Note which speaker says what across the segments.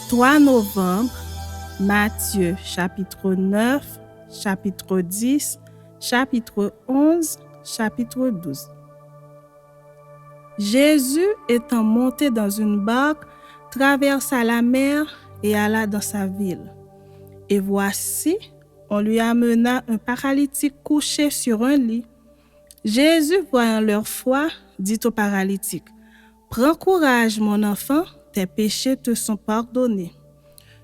Speaker 1: 3 novembre, Matthieu chapitre 9, chapitre 10, chapitre 11, chapitre 12. Jésus étant monté dans une barque, traversa la mer et alla dans sa ville. Et voici, on lui amena un paralytique couché sur un lit. Jésus, voyant leur foi, dit au paralytique, « Prends courage, mon enfant, tes péchés te sont pardonnés. »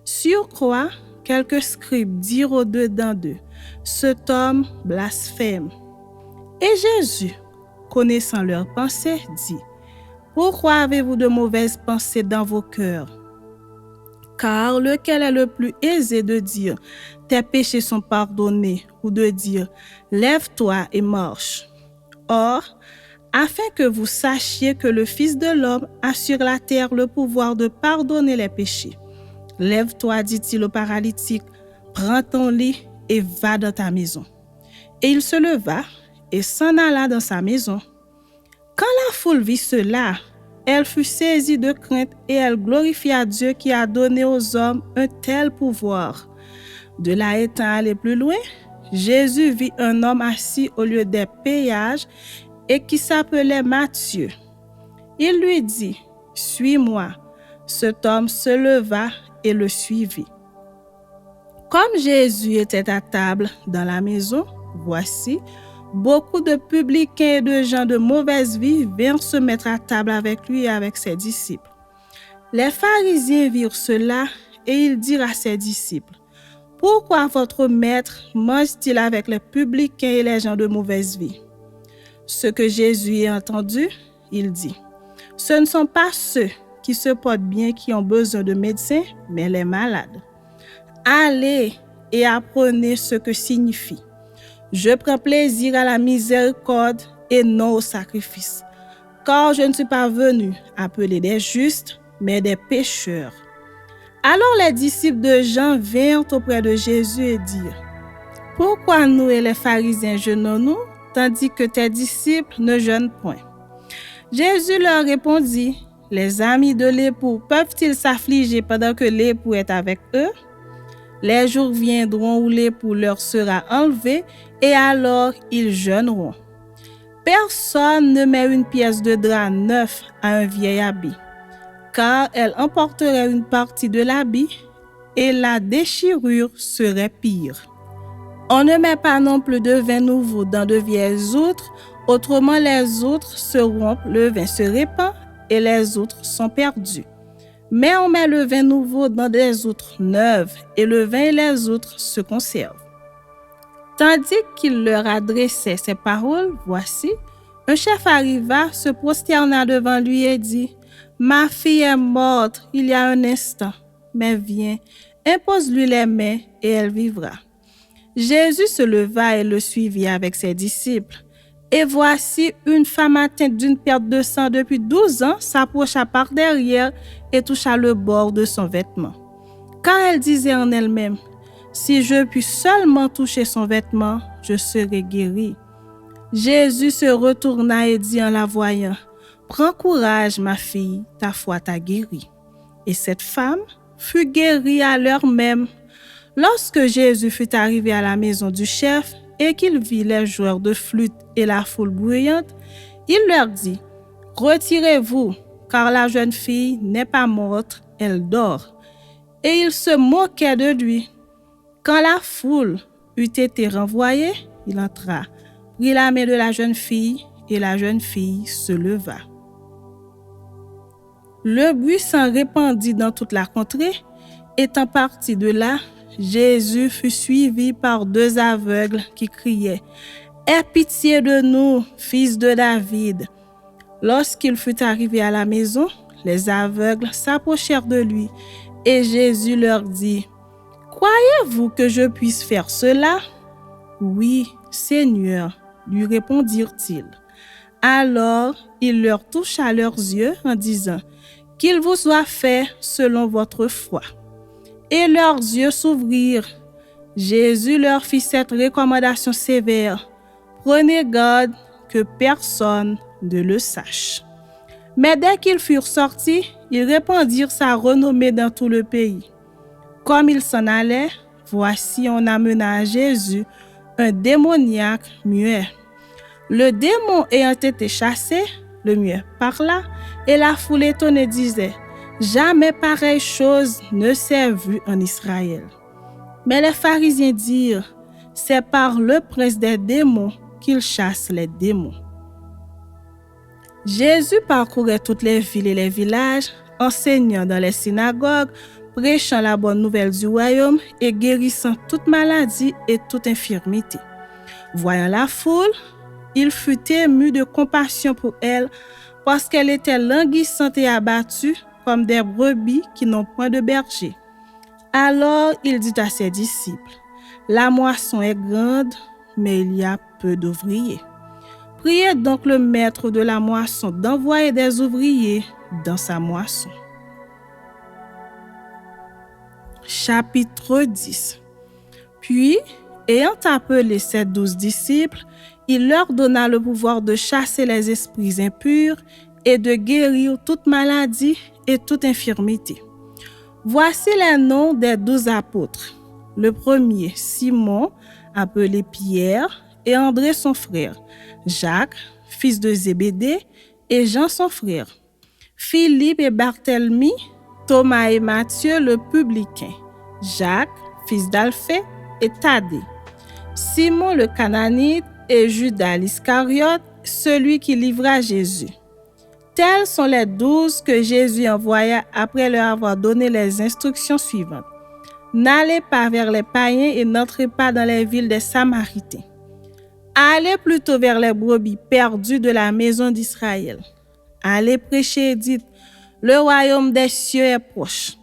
Speaker 1: Sur quoi, quelques scribes dirent au-dedans d'eux, « Cet homme blasphème. » Et Jésus, connaissant leurs pensées, dit, « Pourquoi avez-vous de mauvaises pensées dans vos cœurs? Car lequel est le plus aisé de dire, « Tes péchés sont pardonnés » ou de dire, « Lève-toi et marche » ? Or, afin que vous sachiez que le Fils de l'homme a sur la terre le pouvoir de pardonner les péchés. Lève-toi, dit-il au paralytique, prends ton lit et va dans ta maison. Et il se leva et s'en alla dans sa maison. Quand la foule vit cela, elle fut saisie de crainte et elle glorifia Dieu qui a donné aux hommes un tel pouvoir. De là étant allé plus loin, Jésus vit un homme assis au lieu des péages et qui s'appelait Matthieu. Il lui dit, « Suis-moi. » Cet homme se leva et le suivit. Comme Jésus était à table dans la maison, voici, beaucoup de publicains et de gens de mauvaise vie vinrent se mettre à table avec lui et avec ses disciples. Les pharisiens virent cela et ils dirent à ses disciples, « Pourquoi votre maître mange-t-il avec les publicains et les gens de mauvaise vie ?» Ce que Jésus a entendu, il dit, « Ce ne sont pas ceux qui se portent bien qui ont besoin de médecins, mais les malades. Allez et apprenez ce que signifie. Je prends plaisir à la miséricorde et non au sacrifice, car je ne suis pas venu appeler des justes, mais des pécheurs. » Alors les disciples de Jean vinrent auprès de Jésus et dirent, « Pourquoi nous et les pharisiens jeûnons-nous, tandis que tes disciples ne jeûnent point? » Jésus leur répondit, « Les amis de l'époux peuvent-ils s'affliger pendant que l'époux est avec eux? Les jours viendront où l'époux leur sera enlevé et alors ils jeûneront. Personne ne met une pièce de drap neuf à un vieil habit, car elle emporterait une partie de l'habit et la déchirure serait pire. On ne met pas non plus de vin nouveau dans de vieilles outres, autrement les outres se rompent, le vin se répand et les outres sont perdues. Mais on met le vin nouveau dans des outres neuves et le vin et les outres se conservent. » Tandis qu'il leur adressait ces paroles, voici, un chef arriva, se prosterna devant lui et dit, « Ma fille est morte il y a un instant, mais viens, impose-lui les mains et elle vivra. » Jésus se leva et le suivit avec ses disciples. Et voici, une femme atteinte d'une perte de sang depuis 12 ans s'approcha par derrière et toucha le bord de son vêtement. Car elle disait en elle-même, « Si je puis seulement toucher son vêtement, je serai guérie. » Jésus se retourna et dit en la voyant, « Prends courage, ma fille, ta foi t'a guérie. » Et cette femme fut guérie à l'heure même. Lorsque Jésus fut arrivé à la maison du chef et qu'il vit les joueurs de flûte et la foule bruyante, il leur dit, « Retirez-vous, car la jeune fille n'est pas morte, elle dort. » Et il se moquait de lui. Quand la foule eut été renvoyée, il entra, prit la main de la jeune fille et la jeune fille se leva. Le bruit s'en répandit dans toute la contrée. Étant parti de là, Jésus fut suivi par 2 aveugles qui criaient, « Aie pitié de nous, fils de David. » Lorsqu'il fut arrivé à la maison, les aveugles s'approchèrent de lui et Jésus leur dit, « Croyez-vous que je puisse faire cela? » « Oui, Seigneur, lui répondirent-ils. Alors il leur toucha leurs yeux en disant, « Qu'il vous soit fait selon votre foi. » Et leurs yeux s'ouvrirent. Jésus leur fit cette recommandation sévère, « Prenez garde que personne ne le sache. » Mais dès qu'ils furent sortis, ils répandirent sa renommée dans tout le pays. Comme ils s'en allaient, voici on amena à Jésus un démoniaque muet. Le démon ayant été chassé, le muet parla, et la foule étonnée disait, « Jamais pareille chose ne s'est vue en Israël. » Mais les pharisiens dirent, « C'est par le prince des démons qu'il chasse les démons. » Jésus parcourait toutes les villes et les villages, enseignant dans les synagogues, prêchant la bonne nouvelle du royaume et guérissant toute maladie et toute infirmité. Voyant la foule, il fut ému de compassion pour elle parce qu'elle était languissante et abattue comme des brebis qui n'ont point de berger. Alors il dit à ses disciples, « La moisson est grande, mais il y a peu d'ouvriers. Priez donc le maître de la moisson d'envoyer des ouvriers dans sa moisson. » Chapitre 10. Puis, ayant appelé ses 12 disciples, il leur donna le pouvoir de chasser les esprits impurs et de guérir toute maladie et toute infirmité. Voici les noms des 12 apôtres. Le premier, Simon, appelé Pierre, et André son frère, Jacques, fils de Zébédée, et Jean son frère, Philippe et Barthélemy, Thomas et Matthieu le publicain, Jacques, fils d'Alphée, et Thaddée, Simon le Cananite et Judas l'Iscariote, celui qui livra Jésus. Tels sont les 12 que Jésus envoya après leur avoir donné les instructions suivantes. N'allez pas vers les païens et n'entrez pas dans les villes des Samaritains. Allez plutôt vers les brebis perdues de la maison d'Israël. Allez prêcher et dites, le royaume des cieux est proche.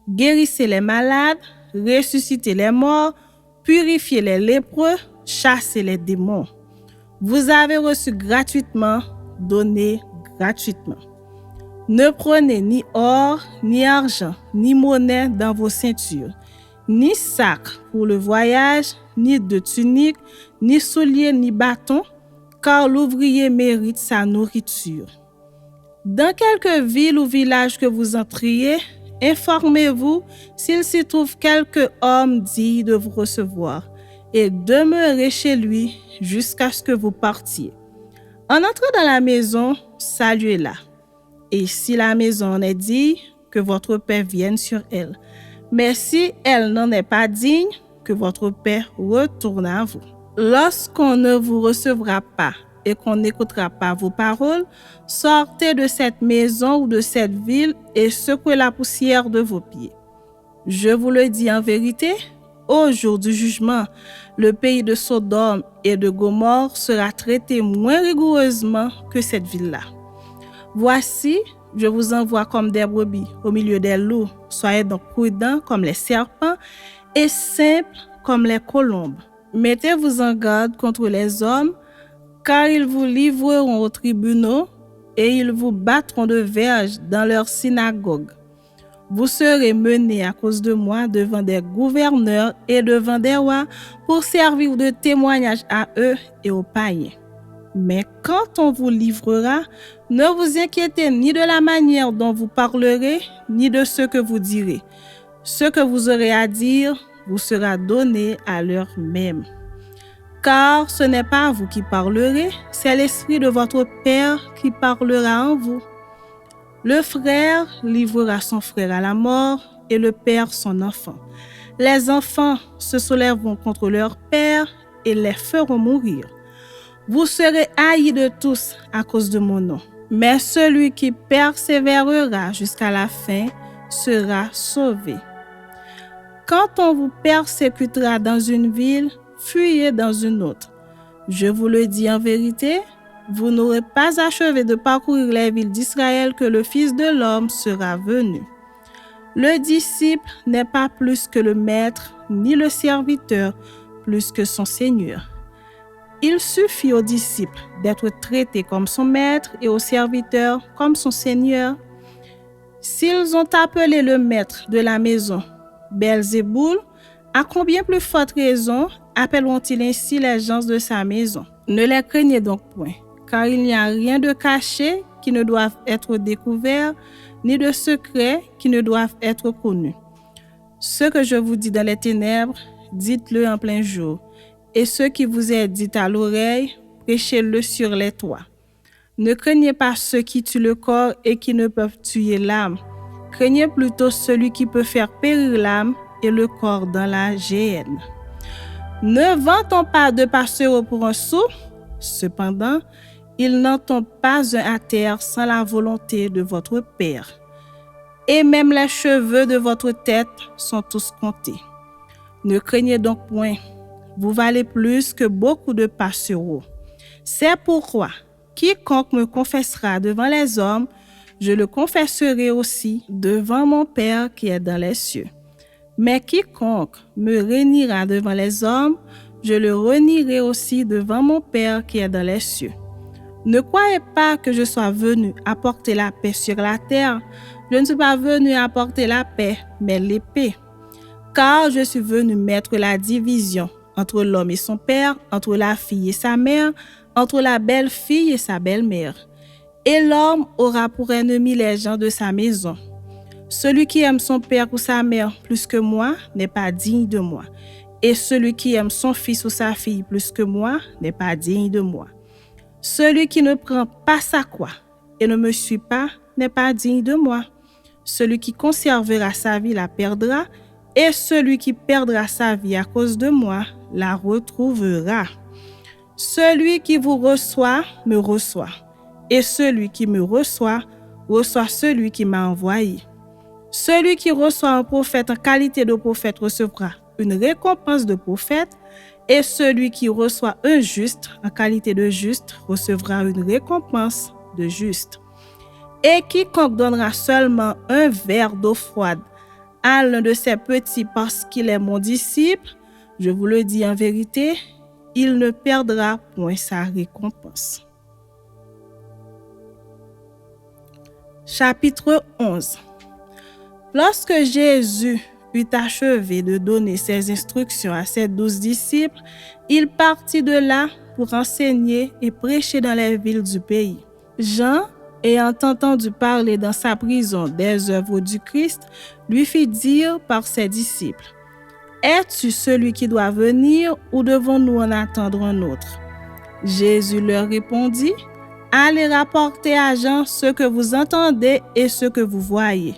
Speaker 1: Guérissez les malades, ressuscitez les morts, purifiez les lépreux, chassez les démons. Vous avez reçu gratuitement, donnez gratuitement. Ne prenez ni or, ni argent, ni monnaie dans vos ceintures, ni sac pour le voyage, ni de tunique, ni souliers, ni bâton, car l'ouvrier mérite sa nourriture. Dans quelque ville ou village que vous entriez, informez-vous s'il s'y trouve quelque homme digne de vous recevoir, et demeurez chez lui jusqu'à ce que vous partiez. En entrant dans la maison, saluez-la. Et si la maison en est digne, que votre paix vienne sur elle. Mais si elle n'en est pas digne, que votre paix retourne à vous. Lorsqu'on ne vous recevra pas et qu'on n'écoutera pas vos paroles, sortez de cette maison ou de cette ville et secouez la poussière de vos pieds. Je vous le dis en vérité, au jour du jugement, le pays de Sodome et de Gomorrhe sera traité moins rigoureusement que cette ville-là. Voici, je vous envoie comme des brebis au milieu des loups. Soyez donc prudents comme les serpents et simples comme les colombes. Mettez-vous en garde contre les hommes, car ils vous livreront aux tribunaux et ils vous battront de verges dans leurs synagogues. Vous serez menés à cause de moi devant des gouverneurs et devant des rois pour servir de témoignage à eux et aux païens. Mais quand on vous livrera, ne vous inquiétez ni de la manière dont vous parlerez, ni de ce que vous direz. Ce que vous aurez à dire vous sera donné à l'heure même. Car ce n'est pas vous qui parlerez, c'est l'Esprit de votre Père qui parlera en vous. Le frère livrera son frère à la mort et le père son enfant. Les enfants se soulèveront contre leur père et les feront mourir. Vous serez haïs de tous à cause de mon nom, mais celui qui persévérera jusqu'à la fin sera sauvé. Quand on vous persécutera dans une ville, fuyez dans une autre. Je vous le dis en vérité, vous n'aurez pas achevé de parcourir les villes d'Israël que le Fils de l'homme sera venu. Le disciple n'est pas plus que le maître, ni le serviteur plus que son Seigneur. Il suffit au disciple d'être traité comme son maître et au serviteur comme son Seigneur. S'ils ont appelé le maître de la maison Belzéboul, à combien plus forte raison appelleront-ils ainsi les gens de sa maison? Ne les craignez donc point, car il n'y a rien de caché qui ne doive être découvert, ni de secret qui ne doivent être connus. Ce que je vous dis dans les ténèbres, dites-le en plein jour, et ce qui vous est dit à l'oreille, prêchez-le sur les toits. Ne craignez pas ceux qui tuent le corps et qui ne peuvent tuer l'âme. Craignez plutôt celui qui peut faire périr l'âme et le corps dans la géhenne. Ne vantons pas de passereaux pour un sou, cependant, il n'en tombe pas un à terre sans la volonté de votre Père. Et même les cheveux de votre tête sont tous comptés. Ne craignez donc point, vous valez plus que beaucoup de passereaux. C'est pourquoi, quiconque me confessera devant les hommes, je le confesserai aussi devant mon Père qui est dans les cieux. Mais quiconque me reniera devant les hommes, je le renierai aussi devant mon Père qui est dans les cieux. Ne croyez pas que je sois venu apporter la paix sur la terre. Je ne suis pas venu apporter la paix, mais l'épée. Car je suis venu mettre la division entre l'homme et son père, entre la fille et sa mère, entre la belle-fille et sa belle-mère. Et l'homme aura pour ennemi les gens de sa maison. Celui qui aime son père ou sa mère plus que moi n'est pas digne de moi. Et celui qui aime son fils ou sa fille plus que moi n'est pas digne de moi. Celui qui ne prend pas sa croix et ne me suit pas n'est pas digne de moi. Celui qui conservera sa vie la perdra, et celui qui perdra sa vie à cause de moi la retrouvera. Celui qui vous reçoit me reçoit, et celui qui me reçoit reçoit celui qui m'a envoyé. Celui qui reçoit un prophète en qualité de prophète recevra une récompense de prophète, et celui qui reçoit un juste en qualité de juste recevra une récompense de juste. Et quiconque donnera seulement un verre d'eau froide à l'un de ses petits parce qu'il est mon disciple, je vous le dis en vérité, il ne perdra point sa récompense. Chapitre 11. Lorsque Jésus eut achevé de donner ses instructions à ses 12 disciples, il partit de là pour enseigner et prêcher dans les villes du pays. Jean, ayant entendu parler dans sa prison des œuvres du Christ, lui fit dire par ses disciples: « Es-tu celui qui doit venir ou devons-nous en attendre un autre ?» Jésus leur répondit: « Allez rapporter à Jean ce que vous entendez et ce que vous voyez.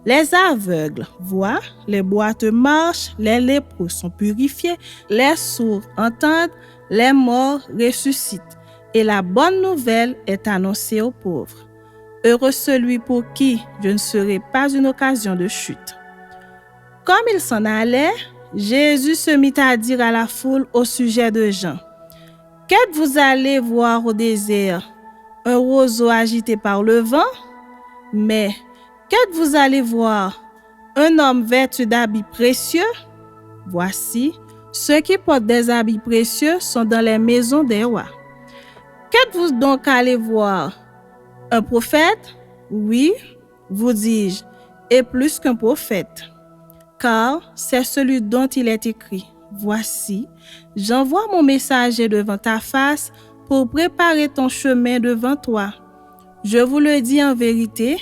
Speaker 1: Les aveugles voient, les boiteux marchent, les lépreux sont purifiés, les sourds entendent, les morts ressuscitent. Et la bonne nouvelle est annoncée aux pauvres. Heureux celui pour qui je ne serai pas une occasion de chute. » Comme il s'en allait, Jésus se mit à dire à la foule au sujet de Jean: « Qu'êtes-vous allés voir au désert? Un roseau agité par le vent? Mais qu'êtes-vous allés voir? Un homme vêtu d'habits précieux? Voici, ceux qui portent des habits précieux sont dans les maisons des rois. Qu'êtes-vous donc allés voir? Un prophète? Oui, vous dis-je, et plus qu'un prophète. Car c'est celui dont il est écrit: Voici, j'envoie mon messager devant ta face pour préparer ton chemin devant toi. Je vous le dis en vérité,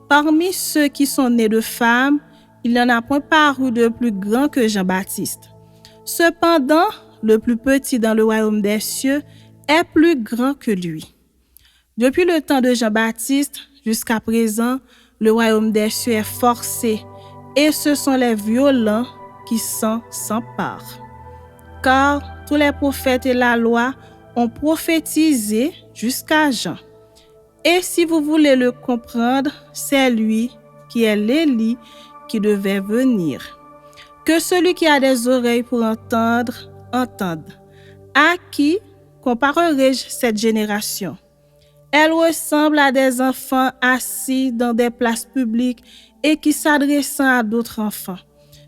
Speaker 1: parmi ceux qui sont nés de femmes, il n'y en a point paru de plus grand que Jean-Baptiste. Cependant, le plus petit dans le royaume des cieux est plus grand que lui. Depuis le temps de Jean-Baptiste jusqu'à présent, le royaume des cieux est forcé, et ce sont les violents qui s'en s'emparent. Car tous les prophètes et la loi ont prophétisé jusqu'à Jean. Et si vous voulez le comprendre, c'est lui qui est l'Élie qui devait venir. Que celui qui a des oreilles pour entendre, entende. À qui comparerai-je cette génération? Elle ressemble à des enfants assis dans des places publiques et qui, s'adressant à d'autres enfants,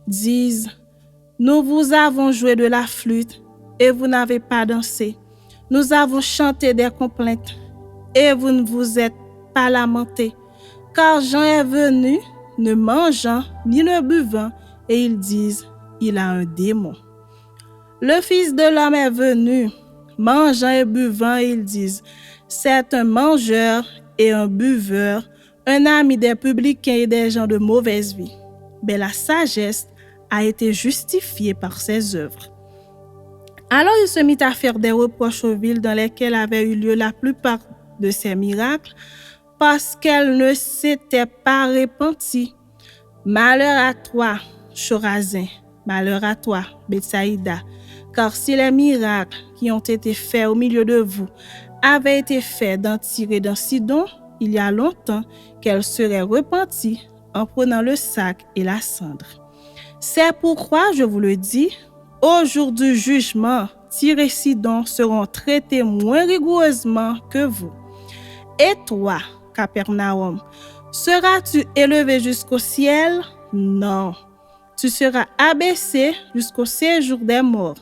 Speaker 1: disent: « Nous vous avons joué de la flûte et vous n'avez pas dansé. Nous avons chanté des complaintes et vous ne vous êtes pas lamentés. Car Jean est venu, ne mangeant ni ne buvant, et ils disent: il a un démon. Le Fils de l'homme est venu, mangeant et buvant, et ils disent: C'est un mangeur et un buveur, un ami des publicains et des gens de mauvaise vie. Mais la sagesse a été justifiée par ses œuvres. Alors il se mit à faire des reproches aux villes dans lesquelles avaient eu lieu la plupart de ces miracles, parce qu'elles ne s'étaient pas repenties. Malheur à toi, Chorazin, malheur à toi, Bethsaïda, car si les miracles qui ont été faits au milieu de vous avaient été faits dans Tyr et dans Sidon, il y a longtemps qu'elles seraient repenties en prenant le sac et la cendre. C'est pourquoi je vous le dis, au jour du jugement, Tyr et Sidon seront traités moins rigoureusement que vous. Et toi, Capernaum, seras-tu élevé jusqu'au ciel? Non, tu seras abaissé jusqu'au séjour des morts.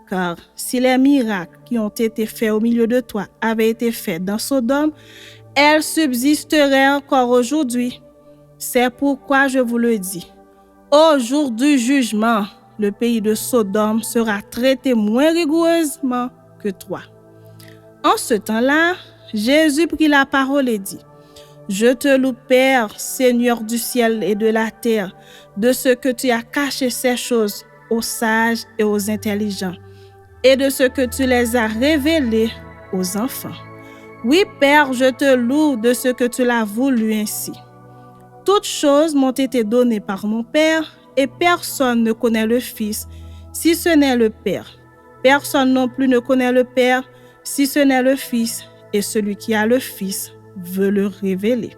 Speaker 1: Car si les miracles qui ont été faits au milieu de toi avaient été faits dans Sodome, elles subsisteraient encore aujourd'hui. C'est pourquoi je vous le dis. Au jour du jugement, le pays de Sodome sera traité moins rigoureusement que toi. En ce temps-là, Jésus prit la parole et dit, « Je te loue, Père, Seigneur du ciel et de la terre, de ce que tu as caché ces choses aux sages et aux intelligents, et de ce que tu les as révélées aux enfants. Oui, Père, je te loue de ce que tu l'as voulu ainsi. Toutes choses m'ont été données par mon Père, et personne ne connaît le Fils, si ce n'est le Père. Personne non plus ne connaît le Père, si ce n'est le Fils, et celui qui a le Fils veut le révéler.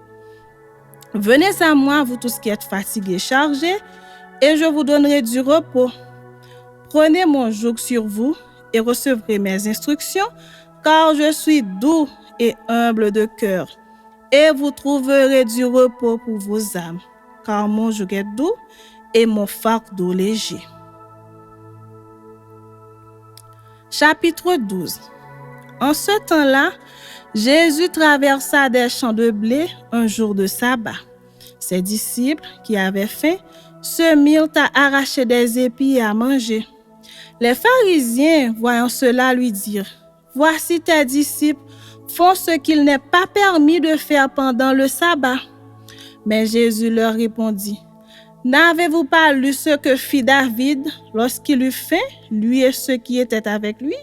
Speaker 1: Venez à moi, vous tous qui êtes fatigués et chargés, et je vous donnerai du repos. Prenez mon joug sur vous et recevrez mes instructions, car je suis doux et humble de cœur, et vous trouverez du repos pour vos âmes, car mon joug est doux et mon fardeau léger. Chapitre 12. En ce temps-là, Jésus traversa des champs de blé un jour de sabbat. Ses disciples, qui avaient faim, se mirent à arracher des épis et à manger. Les pharisiens, voyant cela, lui dirent, « Voici tes disciples font ce qu'il n'est pas permis de faire pendant le sabbat. » Mais Jésus leur répondit, « N'avez-vous pas lu ce que fit David lorsqu'il eut faim, lui et ceux qui étaient avec lui?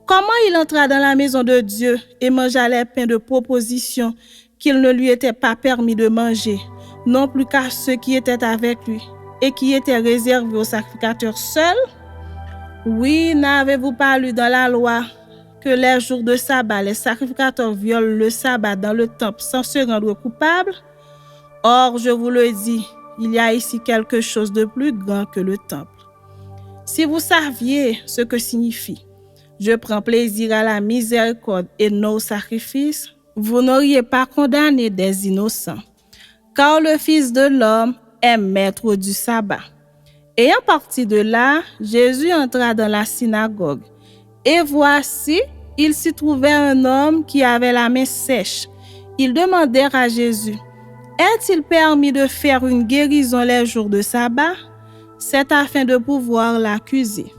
Speaker 1: Comment il entra dans la maison de Dieu et mangea les pains de proposition qu'il ne lui était pas permis de manger, non plus qu'à ceux qui étaient avec lui et qui étaient réservés aux sacrificateurs seuls? Oui, n'avez-vous pas lu dans la loi que les jours de sabbat, les sacrificateurs violent le sabbat dans le temple sans se rendre coupables? Or, je vous le dis, il y a ici quelque chose de plus grand que le temple. Si vous saviez ce que signifie « Je prends plaisir à la miséricorde et non au sacrifice », vous n'auriez pas condamné des innocents. Car le Fils de l'homme est maître du sabbat. Ayant parti de là, Jésus entra dans la synagogue. Et voici, il s'y trouvait un homme qui avait la main sèche. Ils demandèrent à Jésus, « Est-il permis de faire une guérison les jours de sabbat? » C'est afin de pouvoir l'accuser.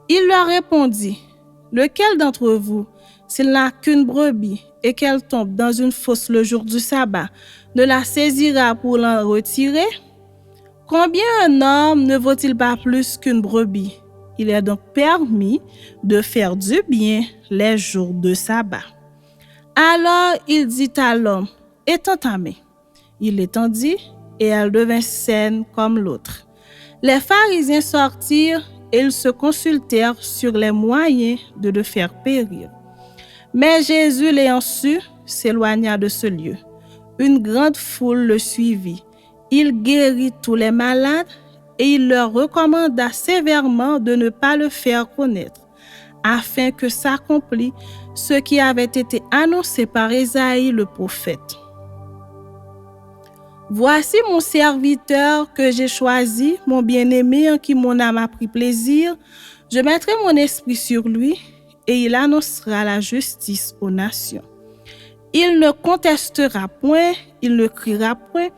Speaker 1: Il leur répondit, « Lequel d'entre vous, s'il n'a qu'une brebis et qu'elle tombe dans une fosse le jour du sabbat, ne la saisira pour l'en retirer? Combien un homme ne vaut-il pas plus qu'une brebis? Il est donc permis de faire du bien les jours de sabbat. » Alors il dit à l'homme, « Étends ta main. » Il l'étendit et elle devint saine comme l'autre. Les pharisiens sortirent et ils se consultèrent sur les moyens de le faire périr. Mais Jésus, l'ayant su, s'éloigna de ce lieu. Une grande foule le suivit. Il guérit tous les malades et il leur recommanda sévèrement de ne pas le faire connaître, afin que s'accomplisse ce qui avait été annoncé par Ésaïe le prophète. Voici mon serviteur que j'ai choisi, mon bien-aimé en qui mon âme a pris plaisir. Je mettrai mon esprit sur lui et il annoncera la justice aux nations. Il ne contestera point, il ne criera point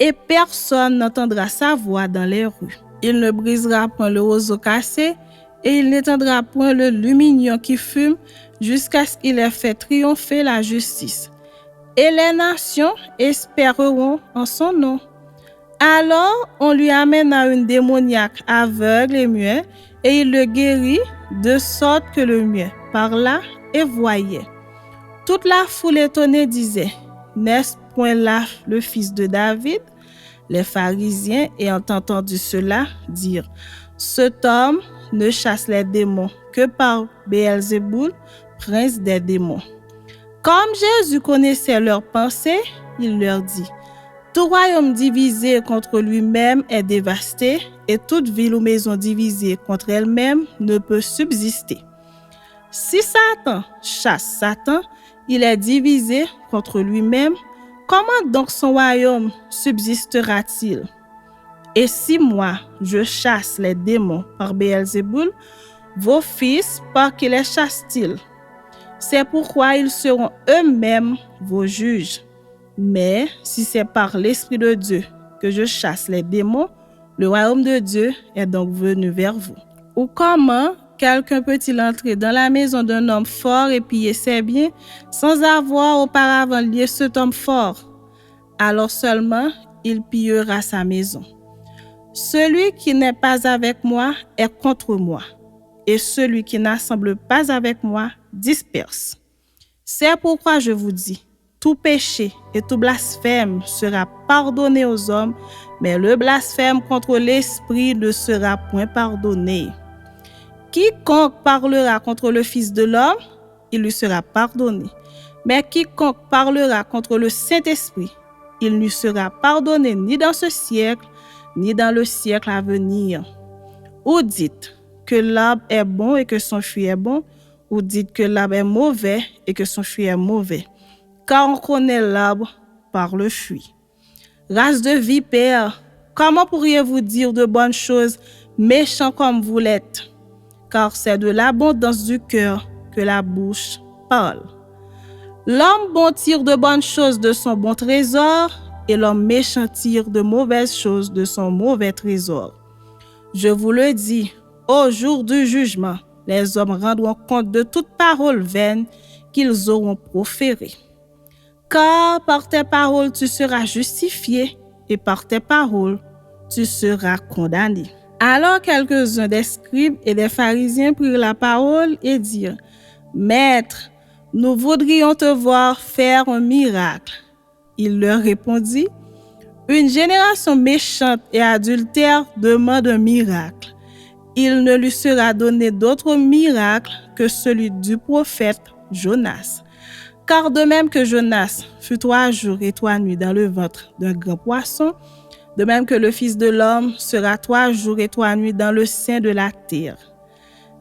Speaker 1: et personne n'entendra sa voix dans les rues. Il ne brisera point le roseau cassé et il n'éteindra point le lumignon qui fume jusqu'à ce qu'il ait fait triompher la justice. Et les nations espéreront en son nom. Alors, on lui amena une démoniaque aveugle et muet, et il le guérit de sorte que le muet parla et voyait. Toute la foule étonnée disait, n'est-ce point là le fils de David? Les pharisiens, ayant entendu cela, dirent, cet homme ne chasse les démons que par Béelzéboul, prince des démons. Comme Jésus connaissait leurs pensées, il leur dit, tout royaume divisé contre lui-même est dévasté, et toute ville ou maison divisée contre elle-même ne peut subsister. Si Satan chasse Satan, il est divisé contre lui-même. Comment donc son royaume subsistera-t-il? Et si moi, je chasse les démons par Béelzéboul, vos fils, par qui les chassent-ils? C'est pourquoi ils seront eux-mêmes vos juges. Mais si c'est par l'Esprit de Dieu que je chasse les démons, le royaume de Dieu est donc venu vers vous. Ou comment quelqu'un peut-il entrer dans la maison d'un homme fort et piller ses biens sans avoir auparavant lié cet homme fort? Alors seulement il pillera sa maison. Celui qui n'est pas avec moi est contre moi, et celui qui n'assemble pas avec moi disperse. C'est pourquoi je vous dis, tout péché et tout blasphème sera pardonné aux hommes, mais le blasphème contre l'Esprit ne sera point pardonné. Quiconque parlera contre le Fils de l'homme, il lui sera pardonné. Mais quiconque parlera contre le Saint-Esprit, il ne lui sera pardonné ni dans ce siècle, ni dans le siècle à venir. Ou dites que l'arbre est bon et que son fruit est bon, ou dites que l'arbre est mauvais et que son fruit est mauvais. Car on connaît l'arbre par le fruit. Race de vipères, comment pourriez-vous dire de bonnes choses, méchants comme vous l'êtes? Car c'est de l'abondance du cœur que la bouche parle. L'homme bon tire de bonnes choses de son bon trésor, et l'homme méchant tire de mauvaises choses de son mauvais trésor. Je vous le dis, au jour du jugement, les hommes rendront compte de toute parole vaine qu'ils auront proférée. Car par tes paroles tu seras justifié, et par tes paroles tu seras condamné. Alors quelques-uns des scribes et des pharisiens prirent la parole et dirent, Maître, nous voudrions te voir faire un miracle. Il leur répondit, une génération méchante et adultère demande un miracle. Il ne lui sera donné d'autre miracle que celui du prophète Jonas. Car de même que Jonas fut 3 jours et 3 nuits dans le ventre d'un grand poisson, de même que le Fils de l'homme sera 3 jours et 3 nuits dans le sein de la terre.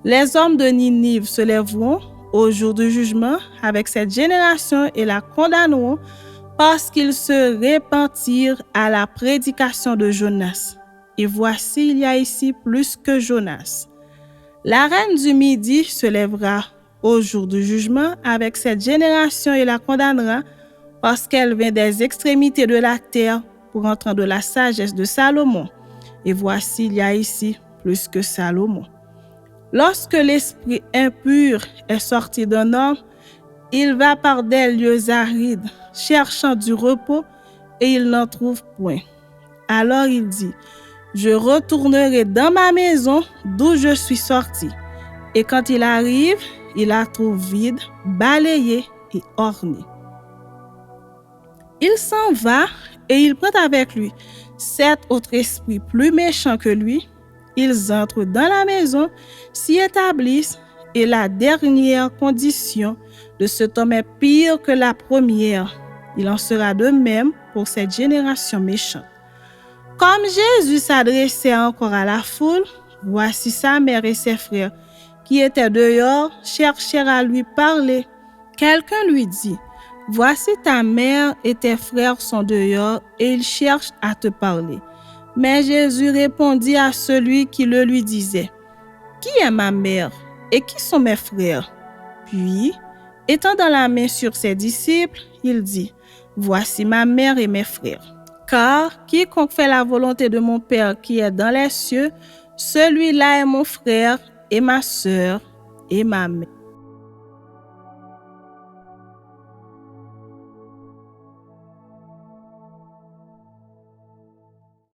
Speaker 1: Les hommes de Ninive se lèveront au jour du jugement avec cette génération et la condamneront parce qu'ils se repentirent à la prédication de Jonas. Et voici, il y a ici plus que Jonas. La reine du Midi se lèvera au jour du jugement avec cette génération et la condamnera parce qu'elle vient des extrémités de la terre pour entendre la sagesse de Salomon. Et voici, il y a ici plus que Salomon. Lorsque l'esprit impur est sorti d'un homme, il va par des lieux arides, cherchant du repos, et il n'en trouve point. Alors il dit, je retournerai dans ma maison d'où je suis sorti. Et quand il arrive, il la trouve vide, balayée et ornée. Il s'en va et il prend avec lui 7 autres esprits plus méchants que lui. Ils entrent dans la maison, s'y établissent, et la dernière condition de cet homme est pire que la première. Il en sera de même pour cette génération méchante. Comme Jésus s'adressait encore à la foule, voici sa mère et ses frères qui étaient dehors cherchèrent à lui parler. Quelqu'un lui dit, voici ta mère et tes frères sont dehors et ils cherchent à te parler. Mais Jésus répondit à celui qui le lui disait, qui est ma mère et qui sont mes frères? Puis, étendant la main sur ses disciples, il dit, voici ma mère et mes frères. Car quiconque fait la volonté de mon Père qui est dans les cieux, celui-là est mon frère et ma sœur et ma mère.